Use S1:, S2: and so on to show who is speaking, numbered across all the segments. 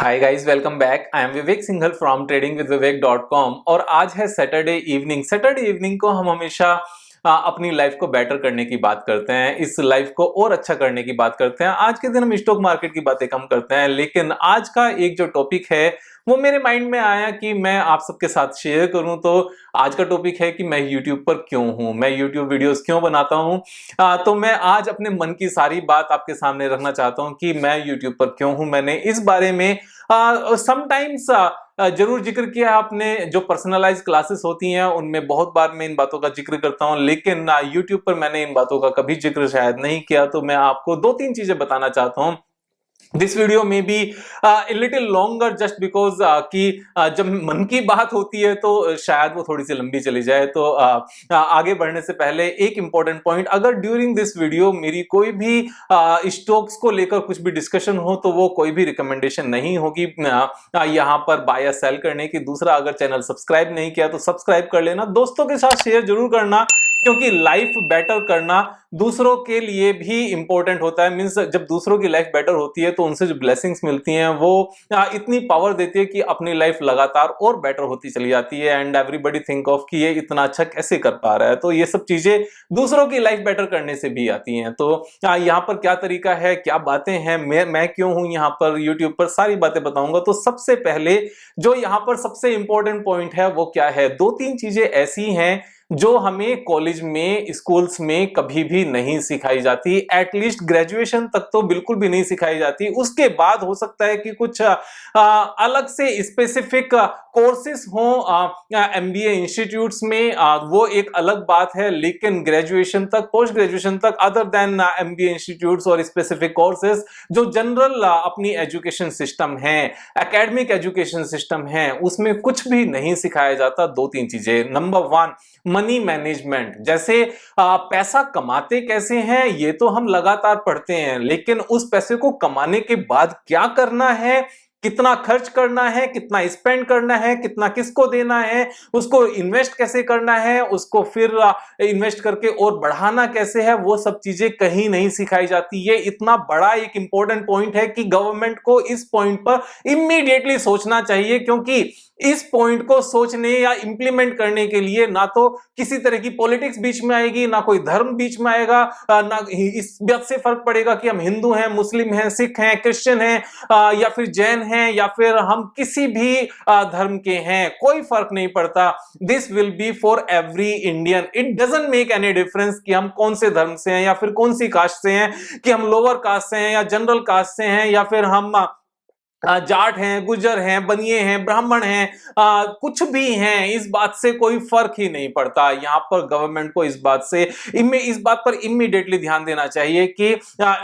S1: Hi guys, welcome back. I am Vivek Singhal from tradingwithvivek.com। और आज है सैटरडे इवनिंग को हम हमेशा अपनी लाइफ को बेटर करने की बात करते हैं, इस लाइफ को और अच्छा करने की बात करते हैं। आज के दिन हम स्टॉक मार्केट की बातें कम करते हैं, लेकिन आज का एक जो टॉपिक है वो मेरे माइंड में आया कि मैं आप सबके साथ शेयर करूं। तो आज का टॉपिक है कि मैं YouTube पर क्यों हूं, मैं YouTube वीडियोस क्यों बनाता हूं। तो मैं आज अपने मन की सारी बात आपके सामने रखना चाहता हूं कि मैं YouTube पर क्यों हूं। मैंने इस बारे में समटाइम्स जरूर जिक्र किया। आपने जो पर्सनलाइज क्लासेस होती हैं उनमें बहुत बार मैं इन बातों का जिक्र करता हूं, लेकिन YouTube पर मैंने इन बातों का कभी जिक्र शायद नहीं किया। तो मैं आपको दो तीन चीजें बताना चाहता हूं। दिस वीडियो में be little longer just because कि जब मन की बात होती है तो शायद वो थोड़ी सी लंबी चली जाए। तो आगे बढ़ने से पहले एक इंपॉर्टेंट पॉइंट, अगर ड्यूरिंग दिस वीडियो मेरी कोई भी स्टॉक्स को लेकर कुछ भी डिस्कशन हो तो वो कोई भी रिकमेंडेशन नहीं होगी यहाँ पर बाय या सेल करने की। दूसरा, अगर चैनल सब्सक्राइब नहीं किया तो सब्सक्राइब कर लेना, दोस्तों के साथ शेयर जरूर करना, क्योंकि लाइफ बेटर करना दूसरों के लिए भी इंपॉर्टेंट होता है। मींस जब दूसरों की लाइफ बेटर होती है तो उनसे जो ब्लेसिंग्स मिलती हैं वो इतनी पावर देती है कि अपनी लाइफ लगातार और बेटर होती चली जाती है। एंड एवरीबॉडी थिंक ऑफ कि ये इतना अच्छा कैसे कर पा रहा है। तो ये सब चीजें दूसरों की लाइफ बेटर करने से भी आती हैं। तो यहाँ पर क्या तरीका है, क्या बातें हैं, मैं क्यों हूं यहाँ पर यूट्यूब पर, सारी बातें बताऊंगा। तो सबसे पहले जो यहाँ पर सबसे इंपॉर्टेंट पॉइंट है वो क्या है, दो तीन चीजें ऐसी हैं जो हमें कॉलेज में, स्कूल्स में कभी भी नहीं सिखाई जाती। एटलीस्ट ग्रेजुएशन तक तो बिल्कुल भी नहीं सिखाई जाती। उसके बाद हो सकता है कि कुछ अलग से स्पेसिफिक कोर्सेज हो एमबीए इंस्टीट्यूट्स में, वो एक अलग बात है। लेकिन ग्रेजुएशन तक, पोस्ट ग्रेजुएशन तक, अदर देन एमबीए इंस्टीट्यूट्स और स्पेसिफिक कोर्सेज, जो जनरल अपनी एजुकेशन सिस्टम है, एकेडमिक एजुकेशन सिस्टम है, उसमें कुछ भी नहीं सिखाया जाता। दो तीन चीजें। Number one, money management. जैसे पैसा कमाते कैसे हैं ये तो हम लगातार पढ़ते हैं, लेकिन उस पैसे को कमाने के बाद क्या करना है, कितना खर्च करना है, कितना स्पेंड करना है, कितना किसको देना है, उसको इन्वेस्ट कैसे करना है, उसको फिर इन्वेस्ट करके और बढ़ाना कैसे है, वो सब चीजें कहीं नहीं सिखाई जाती। ये इतना बड़ा एक इंपॉर्टेंट पॉइंट है कि गवर्नमेंट को इस पॉइंट पर इमीडिएटली सोचना चाहिए, क्योंकि इस पॉइंट को सोचने या इंप्लीमेंट करने के लिए ना तो किसी तरह की पॉलिटिक्स बीच में आएगी, ना कोई धर्म बीच में आएगा, ना इस बात से फर्क पड़ेगा कि हम हिंदू हैं, मुस्लिम हैं, सिख हैं, क्रिश्चियन हैं, या फिर जैन हैं, या फिर हम किसी भी धर्म के हैं, कोई फर्क नहीं पड़ता। This will be for every Indian. It doesn't make any difference कि हम कौन से धर्म से हैं या फिर कौन सी कास्ट से हैं, कि हम लोअर कास्ट से हैं या जनरल कास्ट से हैं, या फिर हम जाट हैं, गुजर हैं, बनिए हैं, ब्राह्मण हैं, कुछ भी हैं, इस बात से कोई फर्क ही नहीं पड़ता। यहाँ पर गवर्नमेंट को इस बात पर इमीडिएटली ध्यान देना चाहिए कि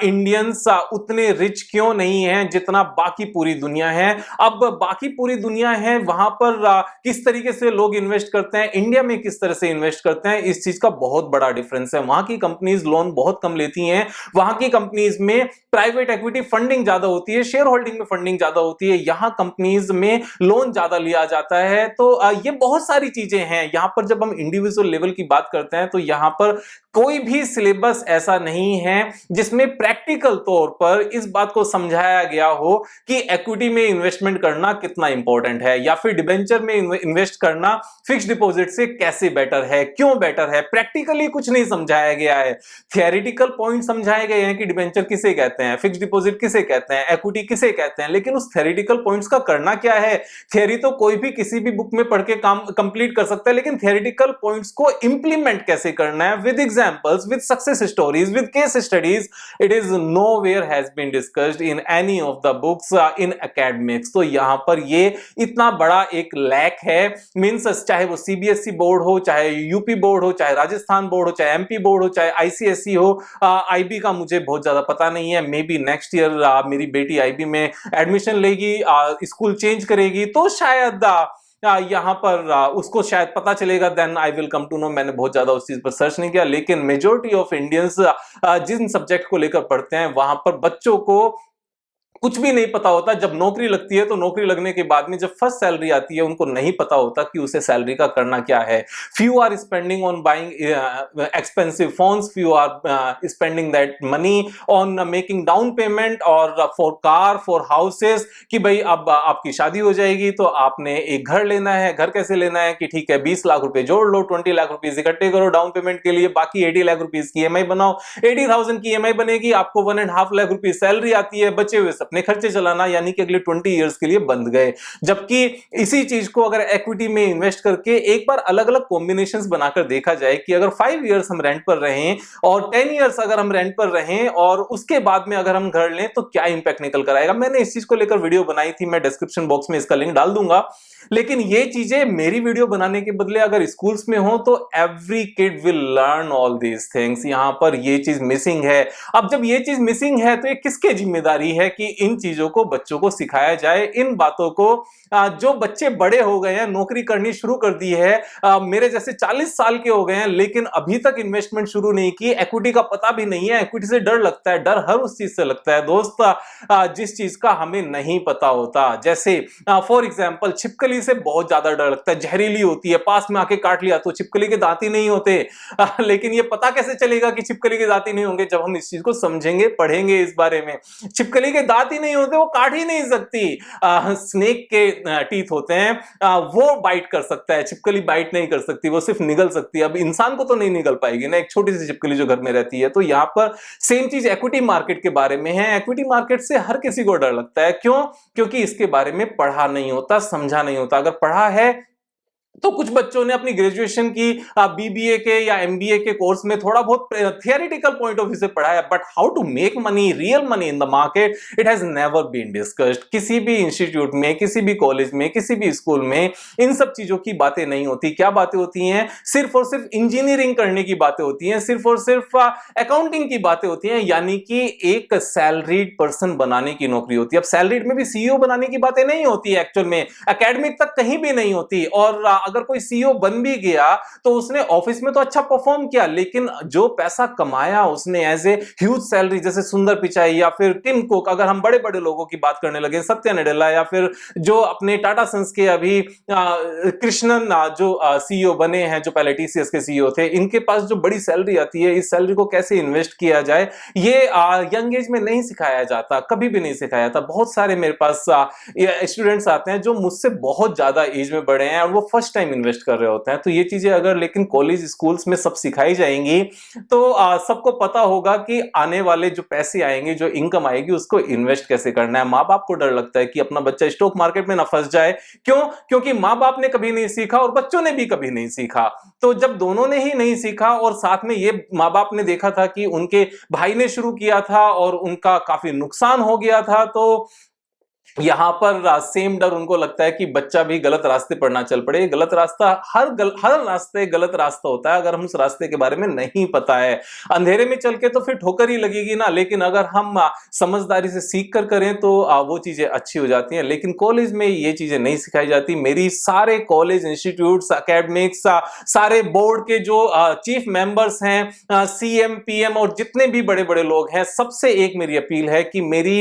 S1: इंडियंस उतने रिच क्यों नहीं हैं जितना बाकी पूरी दुनिया है। अब बाकी पूरी दुनिया है, वहां पर किस तरीके से लोग इन्वेस्ट करते हैं, इंडिया में किस तरह से इन्वेस्ट करते हैं, इस चीज का बहुत बड़ा डिफरेंस है। वहां की कंपनीज लोन बहुत कम लेती हैं, वहां की कंपनीज में प्राइवेट इक्विटी फंडिंग ज्यादा होती है, शेयर होल्डिंग में फंडिंग ज्यादा होती है, यहां कंपनीज में लोन ज्यादा लिया जाता है। तो ये बहुत सारी चीजें हैं। यहां पर जब हम इंडिविजुअल लेवल की बात करते हैं तो यहां पर कोई भी सिलेबस ऐसा नहीं है जिसमें प्रैक्टिकल तौर पर इस बात को समझाया गया हो कि इक्विटी में इन्वेस्टमेंट करना कितना इंपॉर्टेंट है, या फिर डिबेंचर में इन्वेस्ट करना फिक्स डिपॉजिट से कैसे बेटर है, क्यों बेटर है। प्रैक्टिकली कुछ नहीं समझाया गया है। थियोरेटिकल पॉइंट समझाए गए हैं कि डिबेंचर किसे कहते हैं, फिक्स डिपॉजिट किसे कहते हैं, इक्विटी किसे कहते हैं, लेकिन उस थियोरेटिकल पॉइंट्स का करना क्या है। थियोरी तो कोई भी किसी भी बुक में पढ़ के काम कंप्लीट कर सकता है, लेकिन थियोरेटिकल पॉइंट्स को इंप्लीमेंट कैसे करना है, with examples, with success stories, with case studies, it is nowhere has been discussed in any of the books in academics. तो यहां पर ये इतना बड़ा एक लैक है। मींस चाहे वो सीबीएसई बोर्ड हो, चाहे यूपी बोर्ड हो, चाहे राजस्थान बोर्ड हो, चाहे एमपी बोर्ड हो, चाहे आईसीएसई हो, आईबी का मुझे बहुत ज्यादा पता नहीं है। मे बी नेक्स्ट ईयर मेरी बेटी आईबी में एडमिशन लेगी, स्कूल चेंज करेगी, तो शायद यहां पर उसको शायद पता चलेगा, then I will come to know. मैंने बहुत ज्यादा उस चीज पर सर्च नहीं किया, लेकिन मेजॉरिटी ऑफ इंडियंस जिन सब्जेक्ट को लेकर पढ़ते हैं वहां पर बच्चों को कुछ भी नहीं पता होता। जब नौकरी लगती है तो नौकरी लगने के बाद में जब फर्स्ट सैलरी आती है उनको नहीं पता होता कि उसे सैलरी का करना क्या है। Few are spending on buying expensive phones, few are spending that money on making down payment और फॉर कार, फॉर हाउसेस, कि भाई अब आपकी शादी हो जाएगी तो आपने एक घर लेना है। घर कैसे लेना है कि ठीक है 20 लाख रुपए जोड़ लो, 20 लाख रुपए इकट्ठे करो डाउन पेमेंट के लिए, बाकी 80 लाख रुपए की ईएमआई बनाओ। 80,000 की ईएमआई बनेगी, आपको 1.5 लाख रुपए सैलरी आती है, बचे हुए अपने खर्चे चलाना, यानी कि अगले 20 इयर्स के लिए बंद गए। जबकि इसी चीज को अगर इक्विटी में इन्वेस्ट करके एक बार अलग अलग कॉम्बिनेशंस बनाकर देखा जाए कि अगर 5 इयर्स हम रेंट पर रहें और 10 इयर्स अगर हम रेंट पर रहें और उसके बाद में अगर हम घर लें तो क्या इंपैक्ट निकल कर आएगा। मैंने इस चीज को लेकर वीडियो बनाई थी, मैं डिस्क्रिप्शन बॉक्स में इसका लिंक डाल दूंगा। लेकिन ये चीजें मेरी वीडियो बनाने के बदले अगर स्कूल्स में हो तो every kid will learn all these things. यहां पर ये चीज मिसिंग है। अब जब ये चीज मिसिंग है तो ये किसकी जिम्मेदारी है कि इन चीजों को बच्चों को सिखाया जाए, इन बातों को। जो बच्चे बड़े हो गए हैं, नौकरी करनी शुरू कर दी है, मेरे जैसे 40 साल के हो गए हैं लेकिन अभी तक इन्वेस्टमेंट शुरू नहीं की, इक्विटी का पता भी नहीं है। इक्विटी से डर लगता है। डर हर उस चीज से लगता है दोस्त जिस चीज का हमें नहीं पता होता। जैसे फॉर एग्जाम्पल छिपकली से बहुत ज्यादा डर लगता है, जहरीली होती है, पास में आके काट लिया तो छिपकली के दांत ही नहीं होते। लेकिन ये पता कैसे चलेगा कि छिपकली के दांत ही नहीं होंगे? जब हम इस चीज को समझेंगे, पढ़ेंगे इस बारे में। छिपकली के दांत ही नहीं होते, वो काट ही नहीं सकती। स्नेक के टीथ होते हैं, वो बाइट कर सकता है, छिपकली बाइट नहीं कर सकती, वो सिर्फ निगल सकती है। अब इंसान को तो नहीं निगल पाएगी ना, एक छोटी सी छिपकली जो घर में रहती है। तो यहां पर सेम चीज इक्विटी मार्केट के बारे में है। इक्विटी मार्केट से हर किसी को डर लगता है। क्यों? क्योंकि इसके बारे में पढ़ा नहीं होता, समझा नहीं होता। अगर पढ़ा है तो कुछ बच्चों ने अपनी ग्रेजुएशन की बीबीए के या एमबीए के कोर्स में थोड़ा बहुत थियोरेटिकल पॉइंट ऑफ व्यू से पढ़ा है, but how to make money, real money in the market, it has never been discussed. किसी भी इंस्टीट्यूट में, किसी भी कॉलेज में, किसी भी स्कूल में इन सब चीजों की बातें नहीं होती। क्या बातें होती हैं? सिर्फ और सिर्फ इंजीनियरिंग करने की बातें होती हैं, सिर्फ और सिर्फ अकाउंटिंग की बातें होती हैं, यानी कि एक सैलरीड पर्सन बनाने की नौकरी होती है। अब सैलरीड में भी सीईओ बनाने की बातें नहीं होती है, एक्चुअल में एकेडमिक तक कहीं भी नहीं होती। और अगर कोई सीईओ बन भी गया तो उसने ऑफिस में तो अच्छा परफॉर्म किया, लेकिन जो पैसा कमाया उसने एज ए ह्यूज सैलरी, जैसे सुंदर पिचाई या फिर टिम कुक, अगर हम बड़े बड़े लोगों की बात करने लगे, सत्या नडेला, या फिर जो अपने टाटा सन्स के अभी कृष्णन जो सीईओ बने हैं, जो पहले टीसीएस के सीईओ थे, इनके पास जो बड़ी सैलरी आती है, इस सैलरी को कैसे इन्वेस्ट किया जाए ये यंग एज में नहीं सिखाया जाता, कभी भी नहीं सिखाया जाता। बहुत सारे मेरे पास स्टूडेंट्स आते हैं जो मुझसे बहुत ज्यादा एज में बड़े हैं और वो फर्स्ट टाइम इन्वेस्ट कर रहे होते हैं। तो ये चीजें अगर लेकिन कॉलेज स्कूल्स में सब सिखाई जाएंगी तो सबको पता होगा कि आने वाले जो पैसे आएंगे, जो इनकम आएगी, उसको इन्वेस्ट कैसे करना है। माँ बाप को डर लगता है कि अपना बच्चा स्टॉक मार्केट में ना फंस जाए। क्यों? क्योंकि माँ बाप ने कभी नहीं सीखा और बच्चों ने भी कभी नहीं सीखा। तो जब दोनों ने ही नहीं सीखा और साथ में ये माँ बाप ने देखा था कि उनके भाई ने शुरू किया था और उनका काफी नुकसान हो गया था, तो यहां पर सेम डर उनको लगता है कि बच्चा भी गलत रास्ते पर ना चल पड़े। गलत रास्ता हर रास्ते गलत रास्ता होता है अगर हम उस रास्ते के बारे में नहीं पता है। अंधेरे में चल के तो फिर ठोकर ही लगेगी ना, लेकिन अगर हम समझदारी से सीख कर करें तो वो चीजें अच्छी हो जाती हैं। लेकिन कॉलेज में ये चीजें नहीं सिखाई जाती। मेरी सारे कॉलेज, इंस्टीट्यूट्स, एकेडमिक्स, सारे बोर्ड के जो चीफ मेंबर्स हैं, सीएम, पीएम और जितने भी बड़े बड़े लोग हैं, सबसे एक मेरी अपील है कि मेरी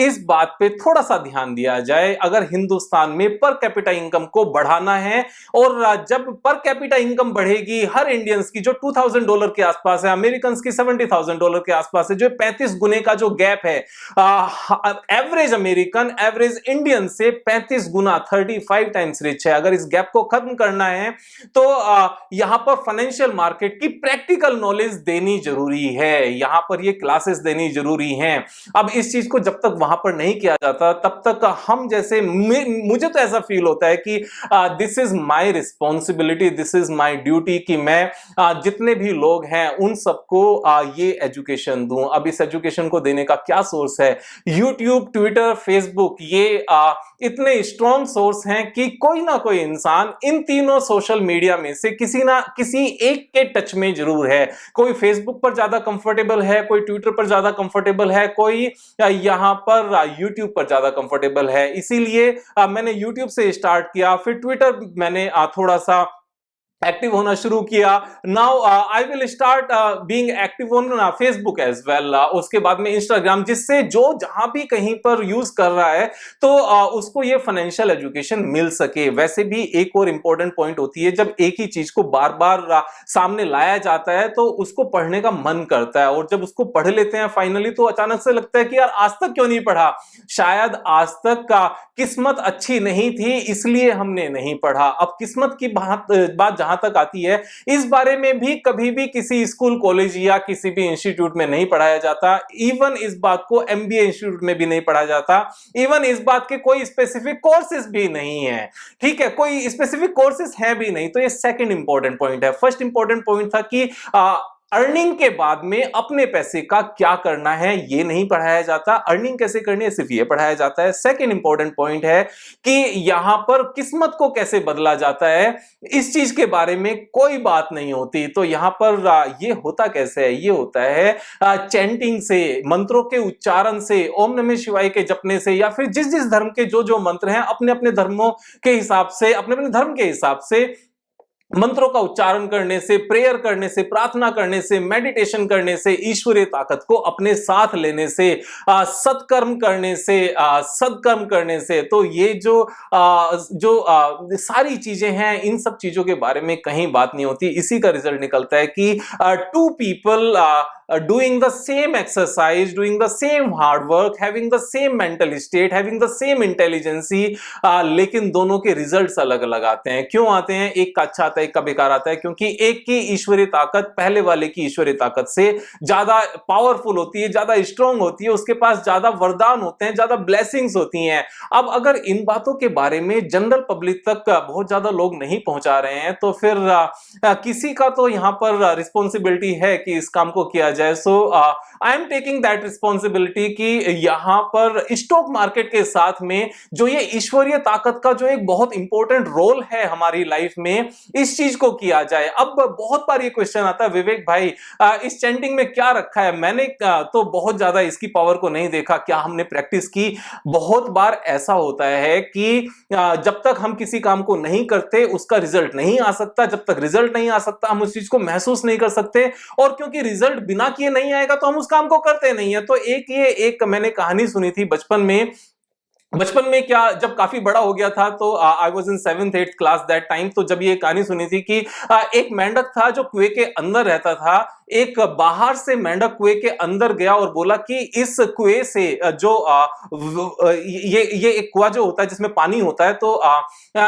S1: इस बात पे थोड़ा सा ध्यान दिया जाए। अगर हिंदुस्तान में पर कैपिटा इनकम को बढ़ाना है, और जब पर कैपिटा इनकम बढ़ेगी हर इंडियंस की, जो $2,000 के आसपास है, अमेरिकन की $70,000 के आसपास है, जो 35 गुने का जो गैप है, एवरेज अमेरिकन एवरेज इंडियन से 35 गुना, 35 टाइम्स रिच है। अगर इस गैप को खत्म करना है तो यहां पर फाइनेंशियल मार्केट की प्रैक्टिकल नॉलेज देनी जरूरी है, यहां पर ये क्लासेस देनी जरूरी हैं। अब इस चीज को जब तक वहां पर नहीं किया जाता तब तक हम जैसे, मुझे तो ऐसा फील होता है कि this is my responsibility, this is my duty कि मैं जितने भी लोग हैं उन सबको ये एजुकेशन दूं। अब इस एजुकेशन को देने का क्या सोर्स है? यूट्यूब, ट्विटर, फेसबुक, ये इतने स्ट्रॉन्ग सोर्स हैं कि कोई ना कोई इंसान इन तीनों सोशल मीडिया में से किसी ना किसी एक के टच में जरूर है। कोई फेसबुक पर ज्यादा कंफर्टेबल है, कोई ट्विटर पर ज्यादा कंफर्टेबल है, कोई यहां पर यूट्यूब पर ज्यादा कंफर्टेबल है। इसीलिए मैंने यूट्यूब से स्टार्ट किया, फिर ट्विटर मैंने थोड़ा सा एक्टिव होना शुरू किया। Now I will start being active on Facebook as well, उसके बाद में इंस्टाग्राम, जिससे जो जहां भी कहीं पर यूज कर रहा है तो उसको ये फाइनेंशियल एजुकेशन मिल सके। वैसे भी एक और इंपॉर्टेंट पॉइंट होती है, जब एक ही चीज को बार बार सामने लाया जाता है तो उसको पढ़ने का मन करता है, और जब उसको पढ़ लेते हैं फाइनली तो अचानक से लगता है कि यार आज तक क्यों नहीं पढ़ा, शायद आज तक का किस्मत अच्छी नहीं थी इसलिए हमने नहीं पढ़ा। अब किस्मत की बात जहां तक आती है, इस बारे में भी कभी भी किसी स्कूल कॉलेज या किसी भी इंस्टीट्यूट में नहीं पढ़ाया जाता। इवन इस बात को एमबीए इंस्टीट्यूट में भी नहीं पढ़ाया जाता। इवन इस बात के कोई स्पेसिफिक कोर्सेज भी नहीं है। ठीक है, कोई स्पेसिफिक कोर्सेज है भी नहीं। तो ये सेकंड इंपॉर्टेंट पॉइंट है। फर्स्ट इंपॉर्टेंट पॉइंट था कि अर्निंग के बाद में अपने पैसे का क्या करना है ये नहीं पढ़ाया जाता। अर्निंग कैसे करनी है सिर्फ ये पढ़ाया जाता है। सेकंड इंपॉर्टेंट पॉइंट है कि यहां पर किस्मत को कैसे बदला जाता है, इस चीज के बारे में कोई बात नहीं होती। तो यहां पर ये होता कैसे है, ये होता है चैंटिंग से, मंत्रों के उच्चारण से, ओम नमः शिवाय के जपने से, या फिर जिस जिस धर्म के जो जो मंत्र हैं अपने अपने धर्मों के हिसाब से, अपने अपने धर्म के हिसाब से मंत्रों का उच्चारण करने से, प्रेयर करने से, प्रार्थना करने से, मेडिटेशन करने से, ईश्वरीय ताकत को अपने साथ लेने से, सत्कर्म करने से, सदकर्म करने से। तो ये जो सारी चीजें हैं, इन सब चीजों के बारे में कहीं बात नहीं होती। इसी का रिजल्ट निकलता है कि two people doing the same exercise, doing the same hard work, having the same mental state, having the same intelligence, लेकिन दोनों के रिजल्ट्स अलग अलग आते हैं। क्यों आते हैं? एक का अच्छा आता है, एक का बेकार आता है, क्योंकि एक की ईश्वरीय ताकत पहले वाले की ईश्वरीय ताकत से ज्यादा पावरफुल होती है, ज्यादा स्ट्रांग होती है, उसके पास ज्यादा वरदान होते हैं, ज्यादा ब्लेसिंग्स होती हैं। अब अगर इन बातों के बारे में जनरल पब्लिक तक बहुत ज्यादा लोग नहीं पहुंचा रहे हैं तो फिर किसी का तो यहां पर रिस्पॉन्सिबिलिटी है कि इस काम को किया जाए। So I am taking that responsibility कि यहां पर स्टॉक मार्केट के साथ में जो ये ईश्वरीय ताकत का जो एक बहुत इंपॉर्टेंट रोल है हमारी लाइफ में, इस चीज को किया जाए। अब बहुत बार ये क्वेश्चन आता है, विवेक भाई इस चैंटिंग में क्या रखा है? मैंने तो बहुत ज्यादा इसकी पावर को नहीं देखा, क्या हमने प्रैक्टिस की? बहुत बार ऐसा होता है कि जब तक हम किसी काम को नहीं करते उसका रिजल्ट नहीं आ सकता। जब तक रिजल्ट नहीं आ सकता हम उस चीज को महसूस नहीं कर सकते, और क्योंकि रिजल्ट बिना किए नहीं आएगा तो हम उस काम को करते नहीं है। तो एक मैंने कहानी सुनी थी बचपन में क्या, जब काफी बड़ा हो गया था तो I was in 7th 8th class that time. तो जब ये कहानी सुनी थी कि एक मेंढक था जो कुएं के अंदर रहता था। एक बाहर से मेंढक कुएं के अंदर गया और बोला कि इस कुएं से ये एक कुआं जो होता है जिसमें पानी होता है, तो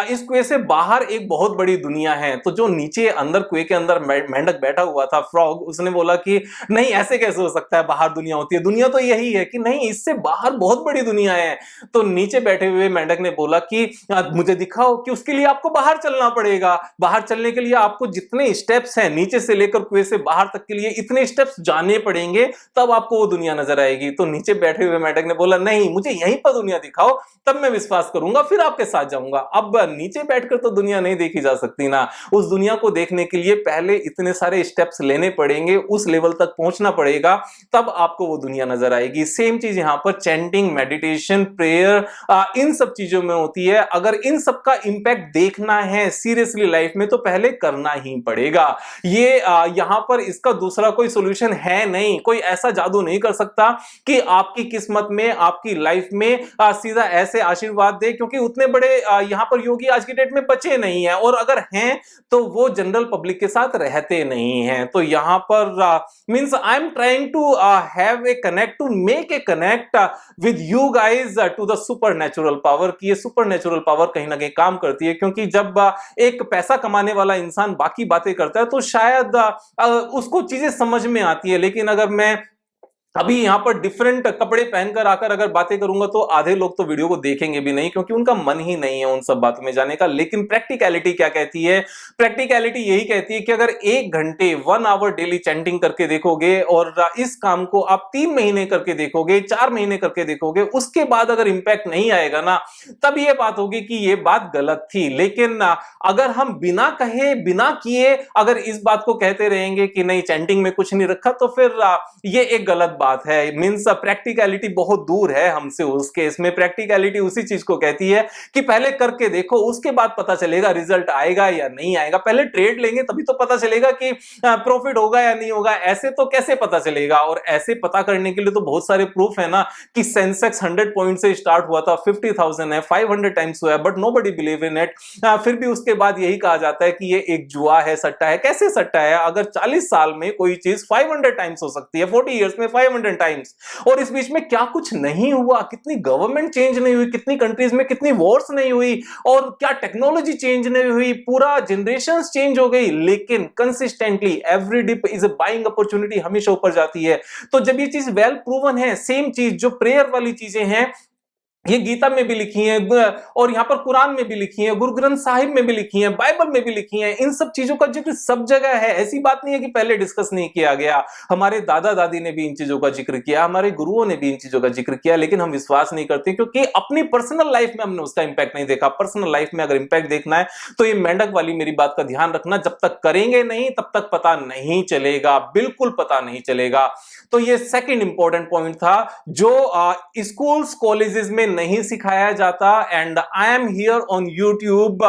S1: इस कुएं से बाहर एक बहुत बड़ी दुनिया है। तो जो नीचे अंदर कुएं के अंदर मेंढक बैठा हुआ था, फ्रॉग, उसने बोला कि नहीं, ऐसे कैसे हो सकता है, बाहर दुनिया होती है, दुनिया तो यही है। कि नहीं, इससे बाहर बहुत बड़ी दुनिया है। तो नीचे बैठे हुए मेंढक ने बोला कि मुझे दिखाओ। कि उसके लिए आपको बाहर चलना पड़ेगा। बाहर चलने के लिए आपको जितने स्टेप्स हैं नीचे से लेकर कुएं से बाहर तक के लिए इतने स्टेप्स जाने पड़ेंगे, तब आपको वो दुनिया नजर आएगी। तो नीचे बैठे हुए मेंढक ने बोला नहीं, मुझे यहीं पर दुनिया दिखाओ, तब मैं विश्वास करूंगा, फिर आपके साथ जाऊंगा। अब नीचे बैठकर तो दुनिया नहीं देखी जा सकती ना। उस दुनिया को देखने के लिए पहले इतने सारे स्टेप्स लेने पड़ेंगे, उस लेवल तक पहुंचना पड़ेगा, तब आपको वो दुनिया नजर आएगी। सेम चीज यहां पर चैंटिंग, मेडिटेशन, प्रेयर, इन सब चीजों में होती है। अगर इन सब का इंपैक्ट देखना है सीरियसली लाइफ में तो पहले करना ही पड़ेगा। ये यहां पर इसका दूसरा कोई सॉल्यूशन है नहीं। कोई ऐसा जादू नहीं कर सकता कि आपकी किस्मत में, आपकी लाइफ में सीधा ऐसे आशीर्वाद दे, क्योंकि उतने बड़े यहां पर योगी आज की डेट में बचे नहीं हैं, और अगर हैं तो वो जनरल पब्लिक के साथ रहते नहीं हैं। तो यहां पर means I am trying to have a connect, to make a connect with you guys to the super natural power. की ये सुपर नेचुरल पावर कहीं ना कहीं काम करती है, क्योंकि जब एक पैसा कमाने वाला इंसान बाकी बातें करता है तो शायद उसको चीजें समझ में आती है। लेकिन अगर मैं अभी यहां पर डिफरेंट कपड़े पहनकर आकर अगर बातें करूंगा तो आधे लोग तो वीडियो को देखेंगे भी नहीं, क्योंकि उनका मन ही नहीं है उन सब बातों में जाने का। लेकिन प्रैक्टिकलिटी क्या कहती है? प्रैक्टिकलिटी यही कहती है कि अगर 1 घंटे 1 आवर डेली चैंटिंग करके देखोगे, और इस काम को आप 3 महीने करके देखोगे, 4 महीने करके देखोगे, उसके बाद अगर इंपैक्ट नहीं आएगा ना, तब ये बात होगी कि ये बात गलत थी। लेकिन अगर हम बिना कहे, बिना किए अगर इस बात को कहते रहेंगे कि नहीं चैंटिंग में कुछ नहीं रखा, तो फिर ये एक गलत बात है। मींस प्रैक्टिकलिटी बहुत दूर है हमसे उस केस में। प्रैक्टिकलिटी उसी चीज को कहती है कि पहले करके देखो, उसके बाद पता चलेगा रिजल्ट आएगा या नहीं आएगा। पहले ट्रेड लेंगे तभी तो पता चलेगा कि प्रॉफिट होगा या नहीं होगा, ऐसे तो कैसे पता चलेगा। और ऐसे पता करने के लिए तो बहुत सारे प्रूफ है ना कि सेंसेक्स 100 पॉइंट से स्टार्ट हुआ था, 50,000 है, 500 टाइम्स हुआ है, but nobody believe in it. फिर भी उसके बाद यही कहा जाता है कि ये एक जुआ है, सट्टा है। कैसे सट्टा है? अगर 40 साल में कोई चीज 500 टाइम्स हो सकती है, 40 इयर्स में 500 टाइम्स, और इस बीच में क्या कुछ नहीं हुआ, कितनी गवर्नमेंट चेंज नहीं हुई, कितनी कंट्रीज में कितनी वॉर्स नहीं हुई, और क्या टेक्नोलॉजी चेंज नहीं हुई, पूरा जनरेशन चेंज हो गई, लेकिन consistently every dip is a buying opportunity हमेशा ऊपर जाती है। तो जब ये चीज वेल प्रूवन है, सेम चीज जो प्रेयर वाली चीजें हैं ये गीता में भी लिखी है, और यहां पर कुरान में भी लिखी है, गुरु ग्रंथ साहिब में भी लिखी है, बाइबल में भी लिखी है, इन सब चीजों का जिक्र सब जगह है। ऐसी बात नहीं है कि पहले डिस्कस नहीं किया गया। हमारे दादा दादी ने भी इन चीजों का जिक्र किया, हमारे गुरुओं ने भी इन चीजों का जिक्र किया, लेकिन हम विश्वास नहीं करते क्योंकि अपनी पर्सनल लाइफ में हमने उसका इंपैक्ट नहीं देखा। पर्सनल लाइफ में अगर इंपैक्ट देखना है तो ये मेंढक वाली मेरी बात का ध्यान रखना, जब तक करेंगे नहीं तब तक पता नहीं चलेगा, बिल्कुल पता नहीं चलेगा। तो ये सेकंड इंपॉर्टेंट पॉइंट था जो स्कूल्स कॉलेजेस में नहीं सिखाया जाता, and I am here on YouTube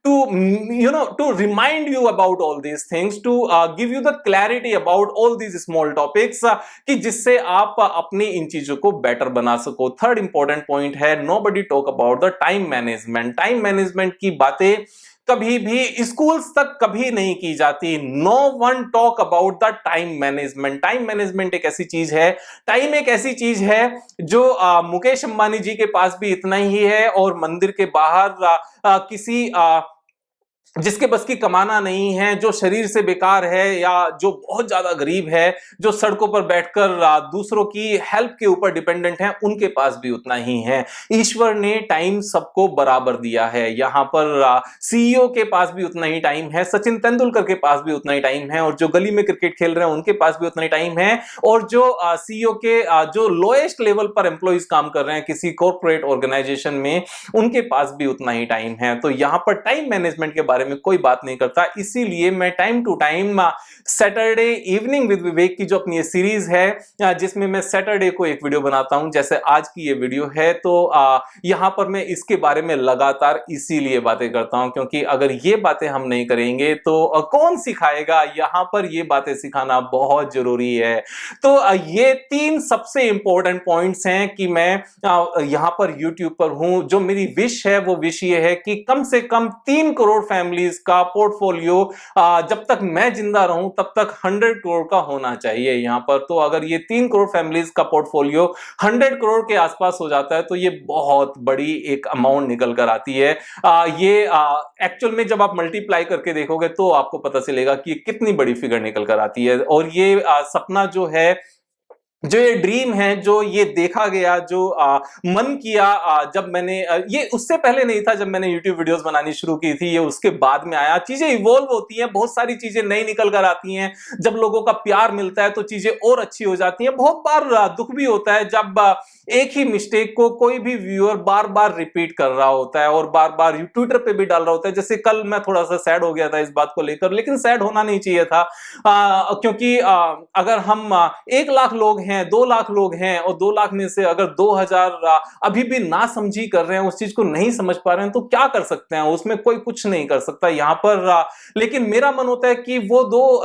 S1: to remind you about all these things, to give you the clarity about all these small topics, कि जिससे आप अपनी इन चीजों को बेटर बना सको। थर्ड इंपॉर्टेंट पॉइंट है, nobody talk about the time management। Time management की बातें कभी भी स्कूल्स तक कभी नहीं की जाती। No one talk about the time management. Time management एक ऐसी चीज है, टाइम एक ऐसी चीज है जो मुकेश अंबानी जी के पास भी इतना ही है, और मंदिर के बाहर किसी जिसके बस की कमाना नहीं है, जो शरीर से बेकार है, या जो बहुत ज्यादा गरीब है, जो सड़कों पर बैठकर दूसरों की हेल्प के ऊपर डिपेंडेंट है, उनके पास भी उतना ही है। ईश्वर ने टाइम सबको बराबर दिया है। यहां पर सीईओ के पास भी उतना ही टाइम है, सचिन तेंदुलकर के पास भी उतना ही टाइम है, और जो गली में क्रिकेट खेल रहे हैं उनके पास भी उतना ही टाइम है, और जो सीईओ के जो लोएस्ट लेवल पर एम्प्लॉइज काम कर रहे हैं किसी कॉर्पोरेट ऑर्गेनाइजेशन में, उनके पास भी उतना ही टाइम है। तो यहां पर टाइम मैनेजमेंट के बारे में कोई बात नहीं करता। इसीलिए मैं time to time Saturday evening with Vivek की जो अपनी सीरीज है, जिसमें मैं सैटरडे को एक वीडियो बनाता हूं, जैसे आज की ये वीडियो है, तो यहां पर मैं इसके बारे में लगातार इसीलिए बातें करता हूं क्योंकि अगर ये बातें हम नहीं करेंगे तो कौन सिखाएगा। यहां पर ये बातें सिखाना बहुत जरूरी है। तो ये 3 सबसे इंपॉर्टेंट पॉइंट्स हैं कि मैं यहां पर यूट्यूब पर हूं। जो मेरी विश है वो विश ये है कि कम से कम 3 करोड़ फैमिलीज का पोर्टफोलियो जब तक मैं जिंदा रहूं तब तक 100 करोड़ का होना चाहिए यहां पर। तो अगर ये 3 करोड़ फैमिलीज का पोर्टफोलियो 100 करोड़ के आसपास हो जाता है तो ये बहुत बड़ी एक अमाउंट निकल कर आती है। ये एक्चुअल में जब आप मल्टीप्लाई करके देखोगे तो आपको पता चलेगा कि कितनी बड़ी फिगर निकल कर आती है। और ये सपना जो है, जो ये ड्रीम है, जो ये देखा गया, जो मन किया, जब मैंने ये उससे पहले नहीं था। जब मैंने YouTube वीडियोस बनानी शुरू की थी, ये उसके बाद में आया। चीजें इवॉल्व होती हैं, बहुत सारी चीजें नई निकल कर आती हैं। जब लोगों का प्यार मिलता है तो चीजें और अच्छी हो जाती हैं। बहुत बार दुख भी होता है जब एक ही मिस्टेक को कोई भी व्यूअर बार बार रिपीट कर रहा होता है और बार बार ट्विटर पे भी डाल रहा होता है। जैसे कल मैं थोड़ा सा सैड हो गया था इस बात को लेकर, लेकिन सैड होना नहीं चाहिए था, क्योंकि अगर हम 1 लाख लोग हैं, 2 लाख लोग हैं, और 2 लाख में से अगर 2000 अभी भी ना समझी कर रहे हैं, उस चीज को नहीं समझ पा रहे हैं, तो क्या कर सकते हैं? उसमें कोई कुछ नहीं कर सकता यहां पर। लेकिन मेरा मन होता है कि वो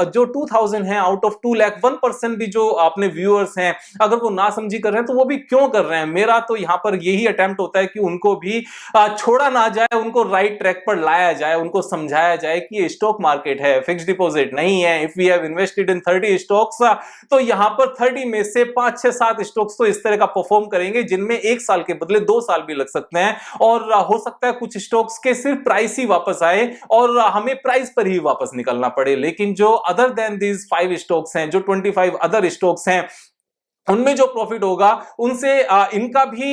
S1: जो 2000 है आउट ऑफ 2 लाख, 1% भी जो अपने व्यूअर्स हैं, अगर वो ना समझी कर रहे हैं तो वो भी क्यों कर रहे हैं? मेरा तो यहां पर यही अटेम्प्ट होता है कि उनको भी छोड़ा ना जाए, उनको राइट ट्रैक पर लाया जाए, उनको समझाया जाए कि ये स्टॉक मार्केट है, फिक्स्ड डिपॉजिट नहीं है। If we have invested in 30 stocks, तो यहां पर 30 में से 5, 6, 7 स्टॉक्स तो इस तरह का परफॉर्म करेंगे जिनमें 1 साल के बदले 2 साल भी लग सकते हैं, और हो सकता है कुछ स्टॉक्स के सिर्फ प्राइस ही वापस आए और हमें प्राइस पर ही वापस निकलना पड़े। लेकिन जो अदर देन दीज 5 स्टॉक्स हैं, जो 25 अदर स्टॉक्स हैं, उनमें जो प्रॉफिट होगा उनसे इनका भी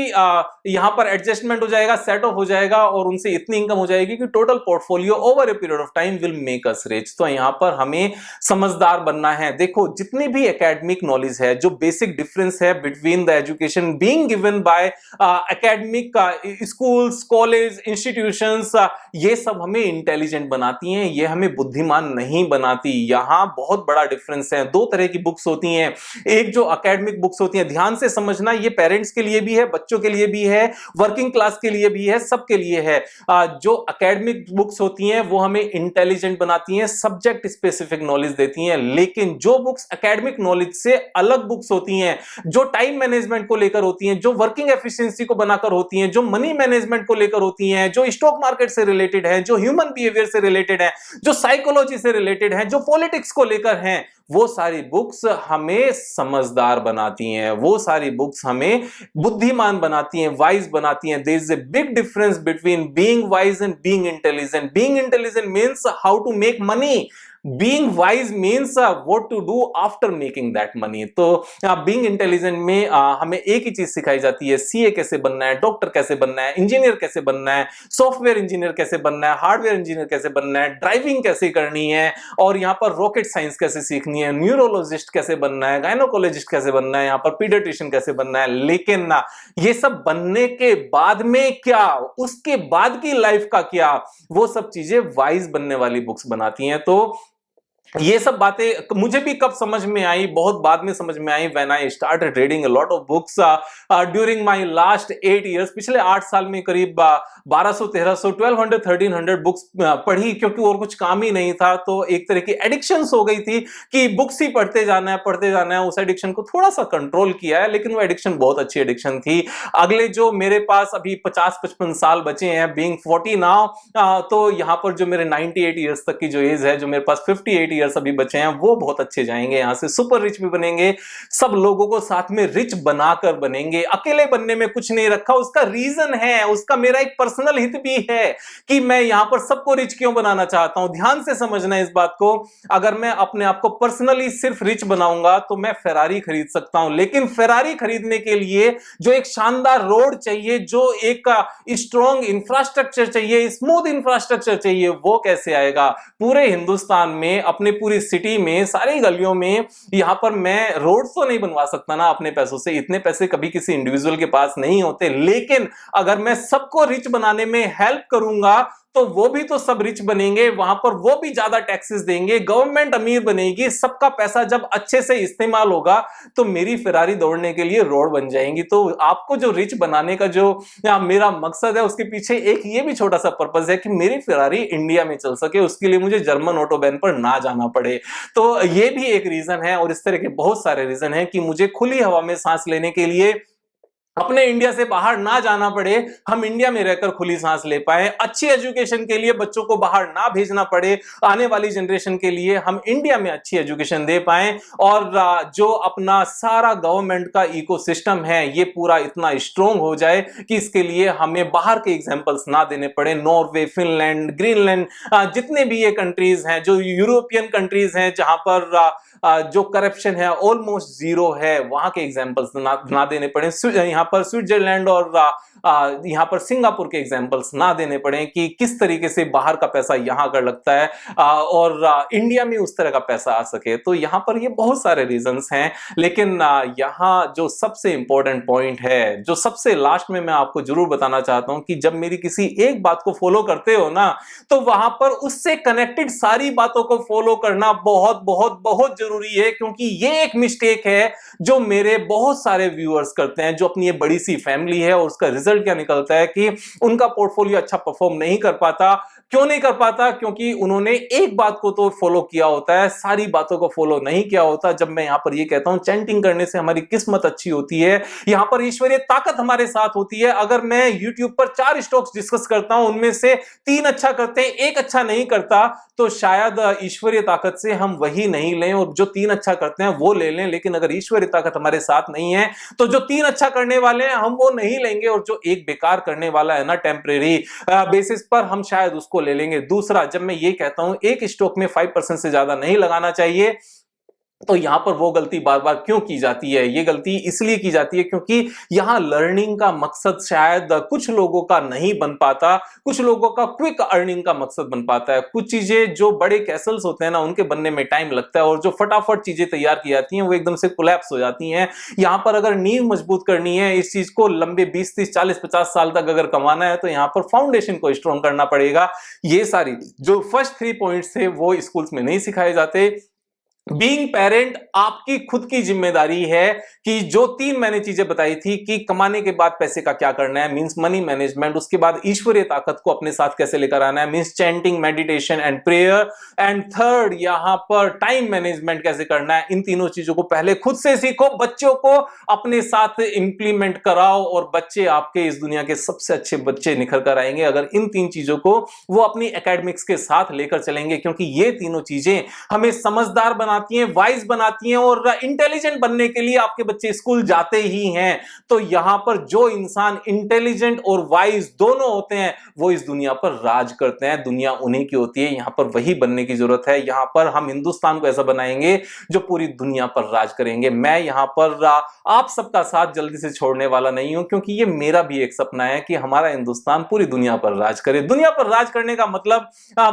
S1: यहां पर एडजस्टमेंट हो जाएगा, सेट ऑफ हो जाएगा, और उनसे इतनी इनकम हो जाएगी कि total portfolio over a period of time will make us rich. तो यहां पर हमें समझदार बनना है। देखो, जितनी भी एकेडमिक नॉलेज है, जो बेसिक डिफरेंस है between the education being given by academic schools, college, institutions, ये सब हमें इंटेलिजेंट बनाती हैं, ये हमें बुद्धिमान नहीं बनाती। यहां बहुत बड़ा डिफरेंस है। 2 तरह की बुक्स होती हैं, एक जो एकेडमिक एकेडमिक बुक्स होती हैं, ध्यान से समझना, ये पेरेंट्स के लिए भी है, बच्चों के लिए भी है, वर्किंग क्लास के लिए भी है, सबके लिए है। जो एकेडमिक बुक्स होती हैं वो हमें इंटेलिजेंट बनाती हैं, सब्जेक्ट स्पेसिफिक नॉलेज देती हैं, लेकिन जो बुक्स एकेडमिक नॉलेज से अलग बुक्स होती हैं, जो टाइम मैनेजमेंट को लेकर होती हैं, जो वर्किंग एफिशिएंसी को बनाकर होती हैं, जो मनी मैनेजमेंट को लेकर होती हैं, जो स्टॉक मार्केट से रिलेटेड है, जो ह्यूमन बिहेवियर से रिलेटेड है, जो साइकोलॉजी से रिलेटेड है, जो पॉलिटिक्स को लेकर हैं, वो सारी बुक्स हमें समझदार बनाती हैं, वो सारी बुक्स हमें बुद्धिमान बनाती हैं, वाइज बनाती हैं। There is a big difference between being wise and being intelligent. Being intelligent means how to make money, being wise means what to do after making that money. तो बीइंग इंटेलिजेंट में हमें एक ही चीज सिखाई जाती है, सीए कैसे बनना है, डॉक्टर कैसे बनना है, इंजीनियर कैसे बनना है, सॉफ्टवेयर इंजीनियर कैसे बनना है, हार्डवेयर इंजीनियर कैसे बनना है, ड्राइविंग कैसे करनी है, और यहाँ पर रॉकेट साइंस कैसे सीखनी है, न्यूरोलॉजिस्ट कैसे बनना है, गायनोकोलॉजिस्ट कैसे बनना है, यहाँ पर पीडियाट्रिशियन कैसे बनना है। लेकिन ना ये सब बनने के बाद में क्या, उसके बाद की लाइफ का क्या, वो सब चीजें वाइज बनने वाली बुक्स बनाती हैं। तो ये सब बातें मुझे भी कब समझ में आई, बहुत बाद में समझ में आई, when I started reading a lot of books during my last 8 years. पिछले 8 साल में करीब 1200 1300 1200 1300 बुक्स पढ़ी, क्योंकि और कुछ काम ही नहीं था। तो एक तरह की एडिक्शंस हो गई थी कि बुक्स ही पढ़ते जाना है पढ़ते जाना है। उस एडिक्शन को थोड़ा सा कंट्रोल किया है, लेकिन वो एडिक्शन बहुत अच्छी एडिक्शन थी। अगले जो मेरे पास अभी 50-55 साल बचे हैं, बीइंग 40 नाउ, तो यहाँ पर जो मेरे 98 ईयर्स तक की जो एज है, जो मेरे पास 58 ईयर्स अभी बचे हैं, वो बहुत अच्छे जाएंगे। यहां से सुपर रिच भी बनेंगे, सब लोगों को साथ में रिच बनाकर बनेंगे। अकेले बनने में कुछ नहीं रखा, उसका रीजन है, उसका मेरा एक पर्सनल हित भी है कि मैं यहां पर सबको रिच क्यों बनाना चाहता हूं। ध्यान से समझना इस बात को। अगर मैं अपने आप को पर्सनली सिर्फ रिच बनाऊंगा तो मैं फेरारी खरीद सकता हूं, लेकिन फेरारी खरीदने के लिए जो एक शानदार रोड चाहिए, जो एक स्ट्रॉन्ग इंफ्रास्ट्रक्चर चाहिए, स्मूथ इंफ्रास्ट्रक्चर चाहिए, वो कैसे आएगा। पूरे हिंदुस्तान में, अपने पूरी सिटी में, सारी गलियों में यहां पर मैं रोड तो नहीं बनवा सकता ना अपने पैसों से, इतने पैसे कभी किसी इंडिविजुअल के पास नहीं होते। लेकिन अगर मैं सबको रिच बनाने में हेल्प करूंगा तो वो भी तो सब रिच बनेंगे, वहां पर वो भी ज्यादा टैक्सेस देंगे, गवर्नमेंट अमीर बनेगी, सबका पैसा जब अच्छे से इस्तेमाल होगा तो मेरी फेरारी दौड़ने के लिए रोड बन जाएंगी। तो आपको जो रिच बनाने का जो मेरा मकसद है, उसके पीछे एक ये भी छोटा सा पर्पस है कि मेरी फेरारी इंडिया में चल सके, उसके लिए मुझे जर्मन ऑटोबैन पर ना जाना पड़े। तो ये भी एक रीजन है, और इस तरह के बहुत सारे रीजन है कि मुझे खुली हवा में सांस लेने के लिए अपने इंडिया से बाहर ना जाना पड़े, हम इंडिया में रहकर खुली सांस ले पाए। अच्छी एजुकेशन के लिए बच्चों को बाहर ना भेजना पड़े, आने वाली जनरेशन के लिए हम इंडिया में अच्छी एजुकेशन दे पाए, और जो अपना सारा गवर्नमेंट का इकोसिस्टम है ये पूरा इतना स्ट्रॉन्ग हो जाए कि इसके लिए हमें बाहर के एग्जांपल्स ना देने पड़े। नॉर्वे, फिनलैंड, ग्रीनलैंड, जितने भी ये कंट्रीज हैं, जो यूरोपियन कंट्रीज हैं, जहां पर जो करप्शन है ऑलमोस्ट जीरो है, वहां के एग्जांपल्स ना देने पड़े। यहाँ पर स्विट्जरलैंड और यहाँ पर सिंगापुर के एग्जांपल्स ना देने पड़े कि किस तरीके से बाहर का पैसा यहाँ आकर लगता है और इंडिया में उस तरह का पैसा आ सके। तो यहाँ पर ये बहुत सारे रीजंस हैं, लेकिन यहाँ जो सबसे इंपॉर्टेंट पॉइंट है, जो सबसे लास्ट में मैं आपको जरूर बताना चाहता हूँ कि जब मेरी किसी एक बात को फॉलो करते हो ना, तो वहां पर उससे कनेक्टेड सारी बातों को फॉलो करना बहुत बहुत बहुत जरूरी है। क्योंकि ये एक मिस्टेक है जो मेरे बहुत सारे व्यूअर्स करते हैं, जो अपनी ये बड़ी सी फैमिली है, और उसका रिजल्ट क्या निकलता है कि उनका पोर्टफोलियो अच्छा परफॉर्म नहीं कर पाता। क्यों नहीं कर पाता? क्योंकि उन्होंने एक बात को तो फॉलो किया होता है, सारी बातों को फॉलो नहीं किया होता। जब मैं यहां पर ये कहता हूं चैंटिंग करने से हमारी किस्मत अच्छी होती है, यहां पर ईश्वरीय ताकत हमारे साथ होती है। अगर मैं यूट्यूब पर 4 स्टॉक्स डिस्कस करता हूं, उनमें से 3 अच्छा करते हैं, 1 अच्छा नहीं करता, तो शायद ईश्वरीय ताकत से हम वही नहीं लें और जो 3 अच्छा करते हैं वो ले लें। लेकिन अगर ईश्वरीय ताकत हमारे साथ नहीं है तो जो 3 अच्छा करने वाले हैं हम वो नहीं लेंगे, और जो एक बेकार करने वाला है ना, टेम्परेरी बेसिस पर, हम शायद उसको ले लेंगे। दूसरा, जब मैं ये कहता हूं एक स्टॉक में 5% से ज्यादा नहीं लगाना चाहिए, तो यहां पर वो गलती बार बार क्यों की जाती है? ये गलती इसलिए की जाती है क्योंकि यहां लर्निंग का मकसद शायद कुछ लोगों का नहीं बन पाता, कुछ लोगों का क्विक अर्निंग का मकसद बन पाता है। कुछ चीजें जो बड़े कैसल्स होते हैं ना, उनके बनने में टाइम लगता है, और जो फटाफट चीजें तैयार की जाती हैं वो एकदम से कोलैप्स हो जाती हैं। यहां पर अगर नींव मजबूत करनी है, इस चीज को लंबे 20, 30, 40, 50 साल तक अगर कमाना है, तो यहां पर फाउंडेशन को स्ट्रॉन्ग करना पड़ेगा। ये सारी जो फर्स्ट 3 पॉइंट्स थे वो स्कूल्स में नहीं सिखाए जाते। बीइंग पेरेंट आपकी खुद की जिम्मेदारी है कि जो 3 मैंने चीजें बताई थी कि कमाने के बाद पैसे का क्या करना है, मींस मनी मैनेजमेंट, उसके बाद ईश्वरीय ताकत को अपने साथ कैसे लेकर आना है, means chanting, meditation and prayer, and third यहां पर टाइम मैनेजमेंट कैसे करना है। इन तीनों चीजों को पहले खुद से सीखो, बच्चों को अपने साथ इंप्लीमेंट कराओ और बच्चे आपके इस दुनिया के सबसे अच्छे बच्चे निखर कर आएंगे अगर इन 3 चीजों को वो अपनी एकेडमिक्स के साथ लेकर चलेंगे, क्योंकि ये तीनों चीजें हमें समझदार बनाती हैं, वाइज बनाती हैं और इंटेलिजेंट बनने के लिए आपके बच्चे स्कूल जाते ही हैं। तो यहां पर जो इंसान इंटेलिजेंट और वाइज दोनों होते हैं वो इस दुनिया पर राज करते हैं, दुनिया उन्हीं की होती है। यहां पर वही बनने की जरूरत है। यहां पर हम हिंदुस्तान को ऐसा बनाएंगे जो पूरी दुनिया पर राज करेंगे। मैं यहां पर आप सबका साथ जल्दी से छोड़ने वाला नहीं हूं, क्योंकि ये मेरा भी एक सपना है कि हमारा हिंदुस्तान पूरी दुनिया पर राज करे। दुनिया पर राज करने का मतलब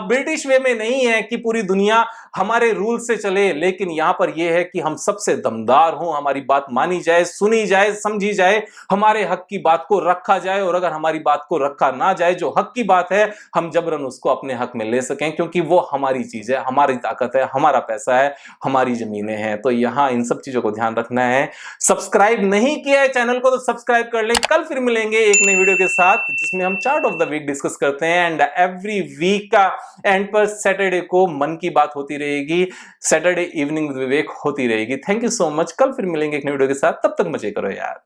S1: ब्रिटिश वे में नहीं है कि पूरी दुनिया हमारे रूल से चले, लेकिन यहां पर यह है कि हम सबसे दमदार हों, हमारी बात मानी जाए, सुनी जाए, समझी जाए, हमारे हक की बात को रखा जाए, और अगर हमारी बात को रखा ना जाए, जो हक की बात है, हम जबरन उसको अपने हक में ले सकें, क्योंकि वो हमारी चीज है, हमारी ताकत है, हमारा पैसा है, हमारी जमीनें हैं। तो यहां इन सब चीजों को ध्यान रखना है। सब्सक्राइब नहीं किया है चैनल को तो सब्सक्राइब कर लें। कल फिर मिलेंगे एक नई वीडियो के साथ जिसमें हम chart of the week discuss करते हैं, एंड एवरी वीक का एंड पर सैटरडे को मन की बात होती रहेगी, सैटरडे इवनिंग विद विवेक होती रहेगी। Thank you so much. कल फिर मिलेंगे एक नई वीडियो के साथ, तब तक मजे करो यार।